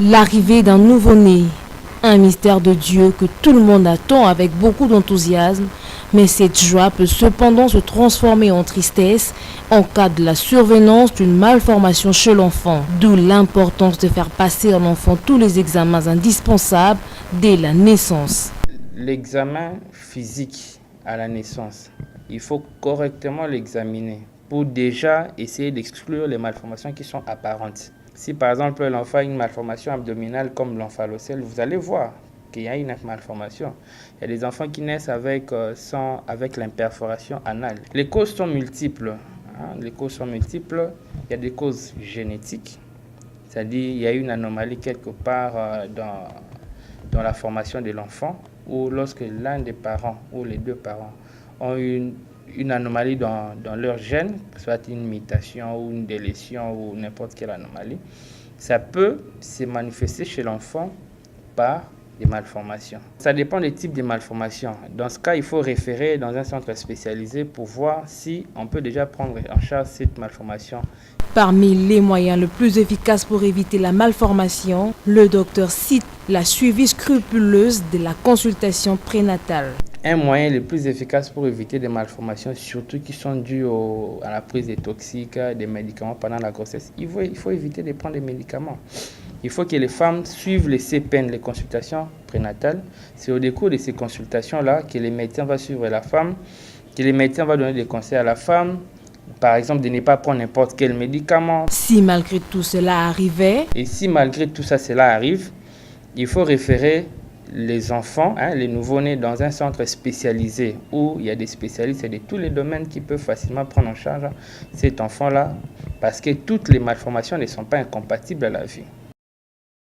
L'arrivée d'un nouveau-né, un mystère de Dieu que tout le monde attend avec beaucoup d'enthousiasme, mais cette joie peut cependant se transformer en tristesse en cas de la survenance d'une malformation chez l'enfant. D'où l'importance de faire passer à l'enfant tous les examens indispensables dès la naissance. L'examen physique à la naissance, il faut correctement l'examiner pour déjà essayer d'exclure les malformations qui sont apparentes. Si par exemple l'enfant a une malformation abdominale comme l'omphalocèle, vous allez voir qu'il y a une malformation. Il y a des enfants qui naissent avec l'imperforation anale. Les causes sont multiples. Les causes sont multiples. Il y a des causes génétiques, c'est-à-dire il y a une anomalie quelque part dans la formation de l'enfant, ou lorsque l'un des parents ou les deux parents ont une anomalie dans leur gène, soit une mutation ou une délétion ou n'importe quelle anomalie, ça peut se manifester chez l'enfant par des malformations. Ça dépend des types de malformations. Dans ce cas, il faut référer dans un centre spécialisé pour voir si on peut déjà prendre en charge cette malformation. Parmi les moyens les plus efficaces pour éviter la malformation, le docteur cite la suivi scrupuleuse de la consultation prénatale. Un moyen le plus efficace pour éviter des malformations, surtout qui sont dues à la prise des toxiques, des médicaments pendant la grossesse, il faut éviter de prendre des médicaments. Il faut que les femmes suivent les CPN, les consultations prénatales. C'est au décours de ces consultations-là que les médecins vont suivre la femme, que les médecins vont donner des conseils à la femme, par exemple de ne pas prendre n'importe quel médicament. Si malgré tout cela arrivait, et si malgré tout ça cela arrive, il faut référer les enfants, les nouveau-nés dans un centre spécialisé où il y a des spécialistes de tous les domaines qui peuvent facilement prendre en charge cet enfant-là, parce que toutes les malformations ne sont pas incompatibles à la vie.